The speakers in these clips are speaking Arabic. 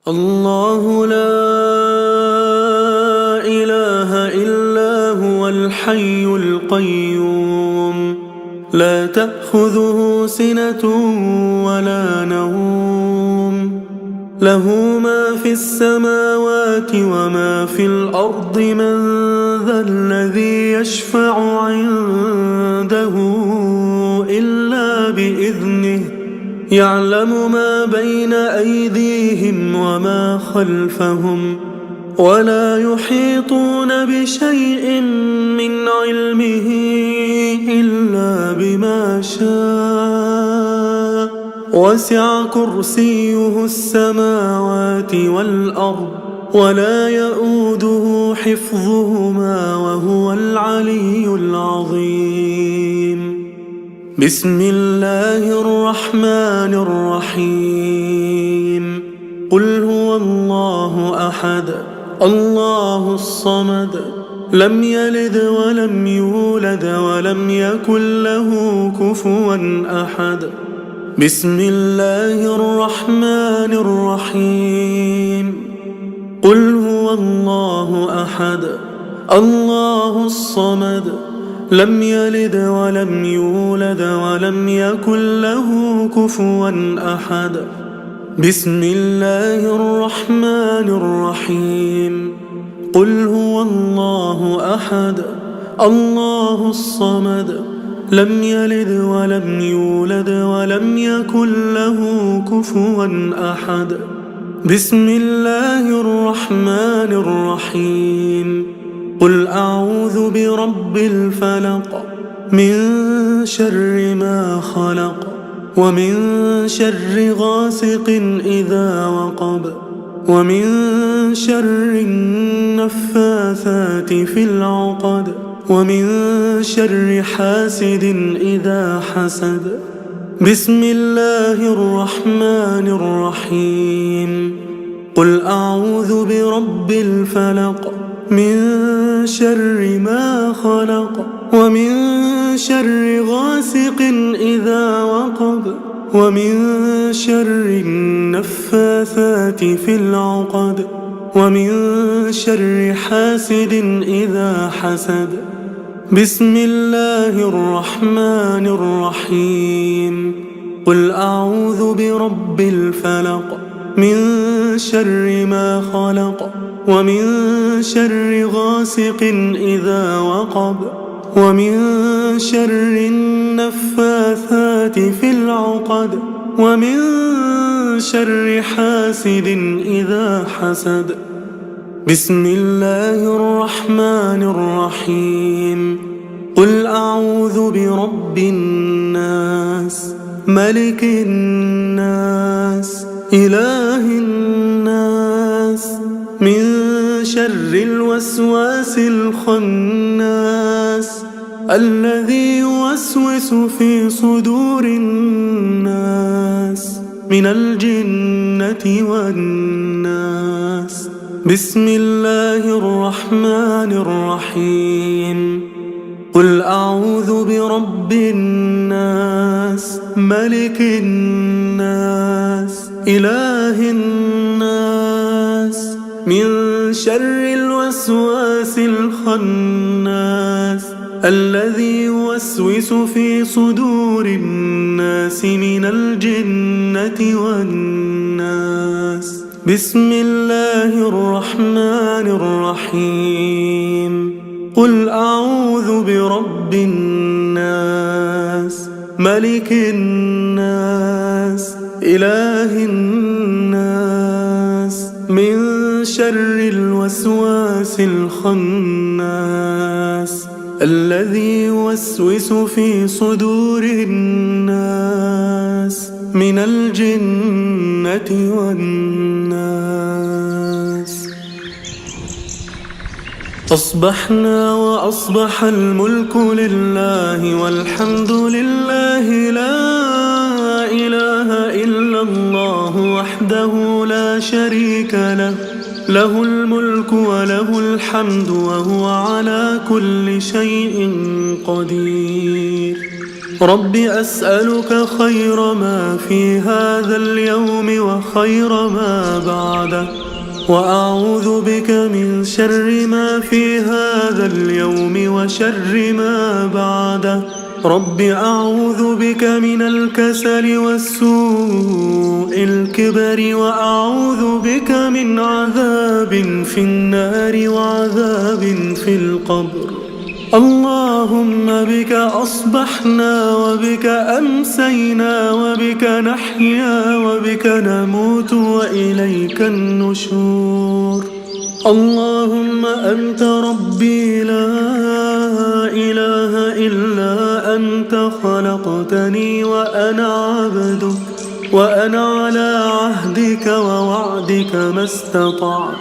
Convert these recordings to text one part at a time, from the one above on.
الله لا إله إلا هو الحي القيوم لا تأخذه سنة ولا نوم له ما في السماوات وما في الأرض من ذا الذي يشفع عنده إلا بإذنه يعلم ما بين أيديهم وما خلفهم ولا يحيطون بشيء من علمه إلا بما شاء وسع كرسيه السماوات والأرض ولا يؤوده حفظهما وهو العلي العظيم. بسم الله الرحمن الرحيم. قل هو الله أحد الله الصمد لم يلد ولم يولد ولم يكن له كفوا أحد. بسم الله الرحمن الرحيم. قل هو الله أحد الله الصمد لم يلد ولم يولد ولم يكن له كفوا أحد. بسم الله الرحمن الرحيم. قل هو الله أحد الله الصمد لم يلد ولم يولد ولم يكن له كفوا أحد. بسم الله الرحمن الرحيم. قل أعوذ برب الفلق من شر ما خلق ومن شر غاسق إذا وقب ومن شر النفاثات في العقد ومن شر حاسد إذا حسد. بسم الله الرحمن الرحيم. قل أعوذ برب الفلق من شر ما خلق ومن شر غاسق إذا وقب ومن شر النفاثات في العقد ومن شر حاسد إذا حسد. بسم الله الرحمن الرحيم. قل أعوذ برب الفلق من شر ما خلق ومن شر غاسق إذا وقب ومن شر النفاثات في العقد ومن شر حاسد إذا حسد. بسم الله الرحمن الرحيم. قل أعوذ برب الناس ملك الناس إله الناس من شر الوسواس الخناس الذي يوسوس في صدور الناس من الجنة والناس. بسم الله الرحمن الرحيم. قل أعوذ برب الناس ملك الناس إله الناس من شر الوسواس الخناس الذي يوسوس في صدور الناس من الجنة والناس. بسم الله الرحمن الرحيم. قل أعوذ برب الناس ملك الناس إله الناس من شر الوسواس الخناس الذي يوسوس في صدور الناس من الجنة والناس. أصبحنا وأصبح الملك لله والحمد لله لا إله إلا الله وحده لا شريك له له الملك وله الحمد وهو على كل شيء قدير. رب أسألك خير ما في هذا اليوم وخير ما بعده، وأعوذ بك من شر ما في هذا اليوم وشر ما بعده. رب أعوذ بك من الكسل والسوء الكبر، وأعوذ بك من عذاب في النار وعذاب في القبر. اللهم بك أصبحنا وبك أمسينا وبك نحيا وبك نموت وإليك النشور. اللهم أنت ربي لا إله إلا أنت، خلقتني وأنا عبدك، وأنا على عهدك ووعدك ما استطعت.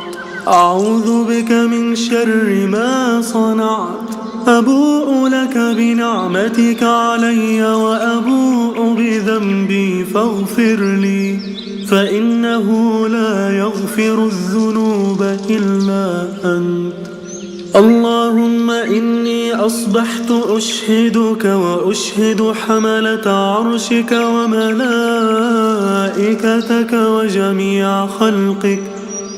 أعوذ بك من شر ما صنعت. أبوء لك بنعمتك علي وأبوء بذنبي فاغفر لي، فإنه لا يغفر الذنوب إلا أنت. اللهم إني أصبحت أشهدك وأشهد حملة عرشك وملائكتك وجميع خلقك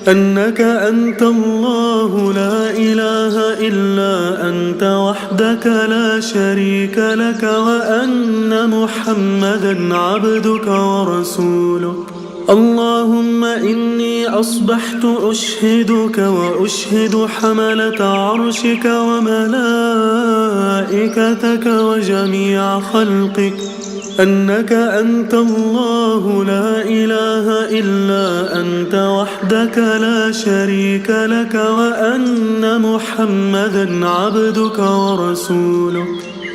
أنك أنت الله لا إله إلا أنت وحدك لا شريك لك، وأن محمدا عبدك ورسولك. اللهم إني أصبحت أشهدك وأشهد حملة عرشك وملائكتك وجميع خلقك أنك أنت الله لا إله إلا أنت وحدك لا شريك لك، وأن محمدا عبدك ورسولك.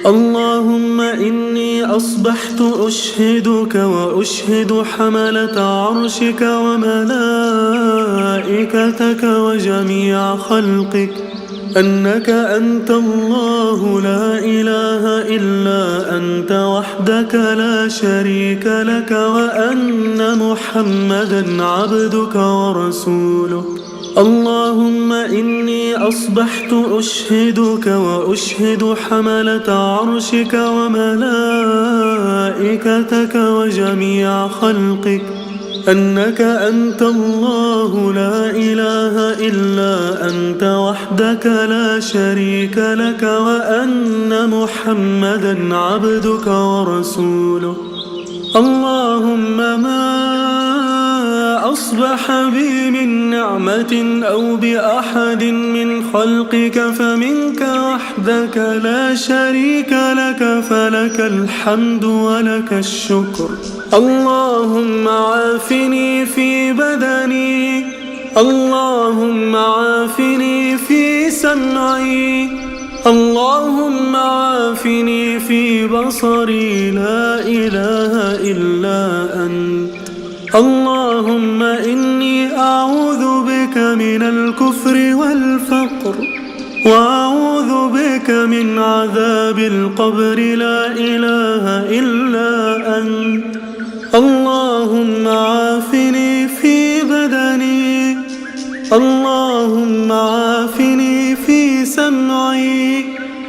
اللهم إني أصبحت أشهدك وأشهد حملة عرشك وملائكتك وجميع خلقك أنك أنت الله لا إله إلا أنت وحدك لا شريك لك، وأن محمدا عبدك ورسولك. اللهم إني أصبحت أشهدك وأشهد حملة عرشك وملائكتك وجميع خلقك أنك أنت الله لا إله إلا أنت وحدك لا شريك لك، وأن محمدا عبدك ورسولك. اللهم ما أصبح بي من نعمة أو بأحد من خلقك فمنك وحدك لا شريك لك، فلك الحمد ولك الشكر. اللهم عافني في بدني، اللهم عافني في سمعي، اللهم عافني في بصري لا إله إلا أنت. اللهم إني أعوذ بك من الكفر والفقر، وأعوذ بك من عذاب القبر لا إله إلا أنت. اللهم عافني في بدني، اللهم عافني في سمعي،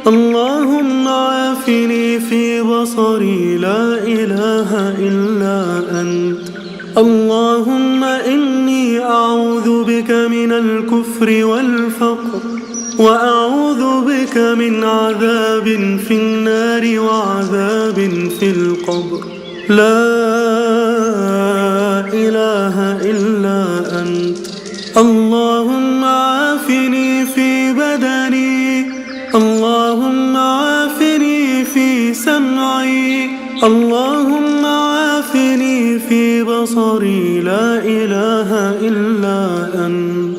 اللهم عافني في بصري لا إله إلا أنت. اللهم إني أعوذ بك من الكفر والفقر، وأعوذ بك من عذاب في النار وعذاب في القبر لا إله إلا أنت. اللهم عافني في بدني، اللهم عافني في سمعي، اللهم عافني في بصري لا إله إلا أنت.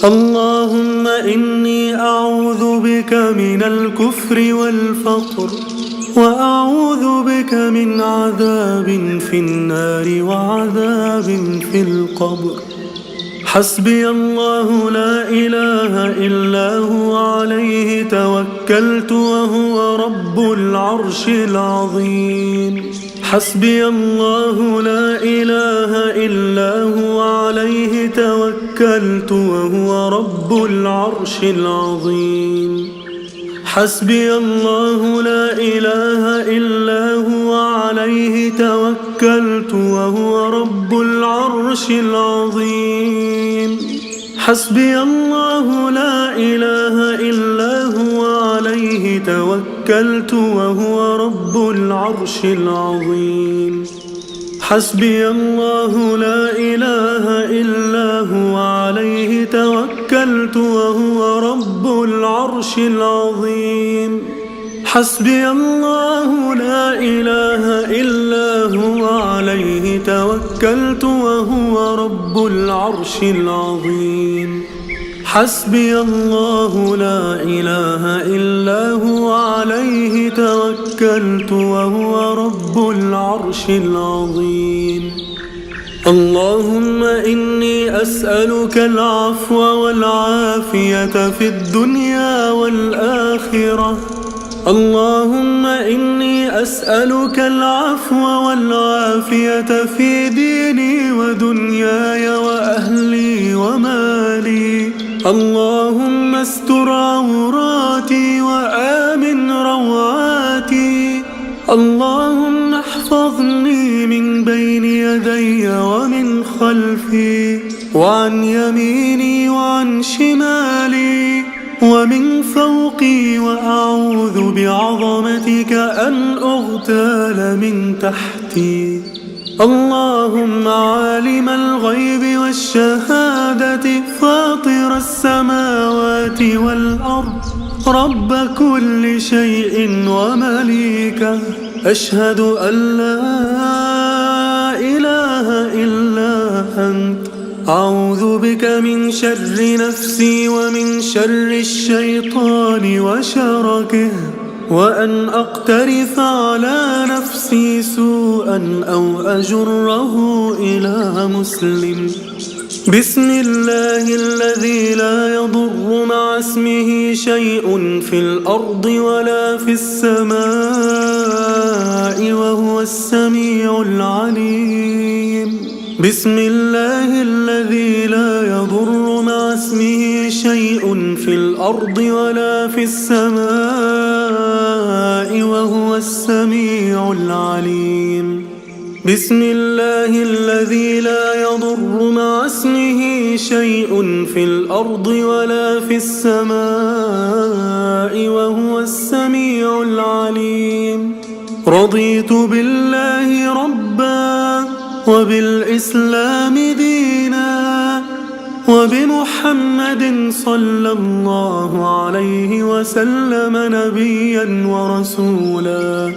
اللهم إني أعوذ بك من الكفر والفقر، وأعوذ بك من عذاب في النار وعذاب في القبر. حسبي الله لا إله إلا هو عليه توكلت وهو رب العرش العظيم. حسبي الله لا إله إلا هو عليه توكلت وهو رب العرش العظيم. حسبي الله لا إله إلا هو عليه توكلت وهو رب العرش العظيم. حسبي الله لا إله إلا هو عليه توكلت وهو رب العرش العظيم. حسبي الله لا إله إلا هو عليه توكلت وهو رب العرش العظيم. حسبي الله لا إله إلا هو عليه توكلت وهو رب العرش العظيم. حسبي الله لا إله إلا هو عليه توكلت وهو رب العرش العظيم. اللهم إني أسألك العفو والعافية في الدنيا والآخرة. اللهم إني أسألك العفو والعافية في ديني ودنياي وأهلي ومالي. اللهم استر عوراتي وآمن روعاتي. اللهم احفظني من بين يدي ومن خلفي وعن يميني وعن شمالي ومن فوقي، وأعوذ بعظمتك أن أغتال من تحتي. اللهم عالم الغيب والشهادة فاطر السماوات والأرض رب كل شيء ومليكه، أشهد أن لا إله إلا أنت. أعوذ بك من شر نفسي ومن شر الشيطان وشركه، وأن أقترف على نفسي سوءا أو أجره إلى مسلم. بسم الله الذي لا يضر مع اسمه شيء في الأرض ولا في السماء وهو السميع العليم. بسم الله الذي لا يضر مع اسمه شيء في الأرض ولا في السماء وهو السميع العليم. بسم الله الذي لا يضر مع اسمه شيء في الأرض ولا في السماء وهو السميع العليم. رضيت بالله ربا وبالإسلام دينا وبمحمد صلى الله عليه وسلم نبيا ورسولا.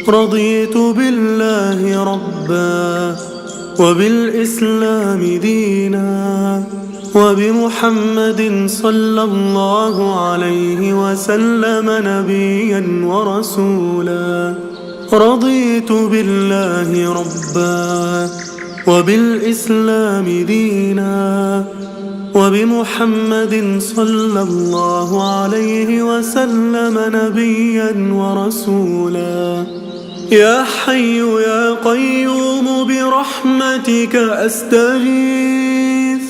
رضيت بالله ربا وبالإسلام دينا وبمحمد صلى الله عليه وسلم نبيا ورسولا. رضيت بالله ربا وبالإسلام دينا وبمحمد صلى الله عليه وسلم نبيا ورسولا. يا حي يا قيوم برحمتك أستغيث،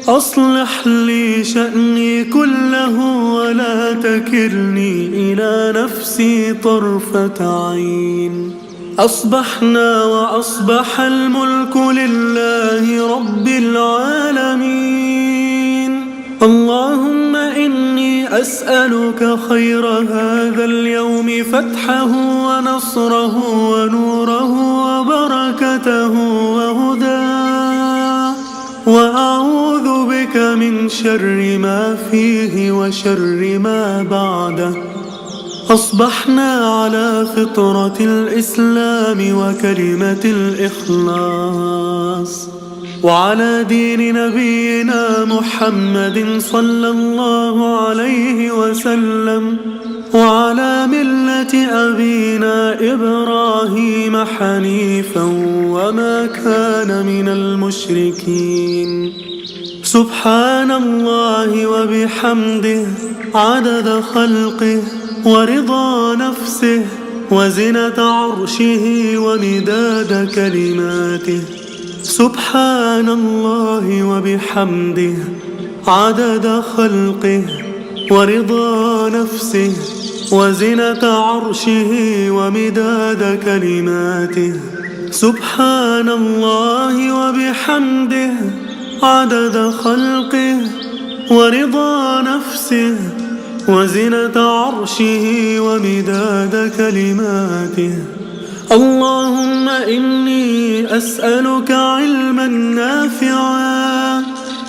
أصلح لي شأني كله ولا تكلني إلى نفسي طرفة عين. أصبحنا وأصبح الملك لله رب العالمين. اللهم إني أسألك خير هذا اليوم، فتحه ونصره ونوره وبركته وهداه، وأعوذ بك من شر ما فيه وشر ما بعده. أصبحنا على فطرة الإسلام وكلمة الإخلاص، وعلى دين نبينا محمد صلى الله عليه وسلم، وعلى ملة أبينا إبراهيم حنيفا وما كان من المشركين. سبحان الله وبحمده عدد خلقه ورضا نفسه وزنة عرشه ومداد كلماته. سبحان الله وبحمده عدد خلقه ورضا نفسه وزنة عرشه ومداد كلماته. سبحان الله وبحمده عدد خلقه ورضا نفسه وزنة عرشه ومداد كلماته. اللهم إني أسألك علما نافعا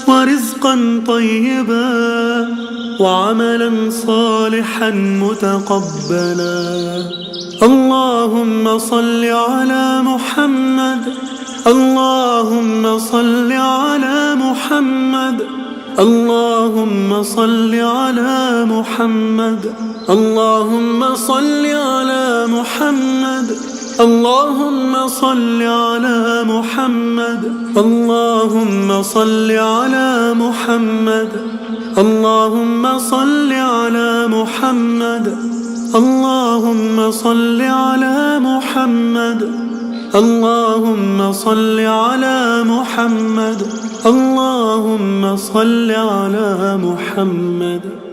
ورزقا طيبا وعملا صالحا متقبلا. اللهم صل على محمد. اللهم صل على محمد. اللهم صل على محمد. اللهم صل على محمد. اللهم صل على محمد. اللهم صل على محمد. اللهم صل على محمد. اللهم صل على محمد. اللهم صل على محمد. اللهم صل على محمد.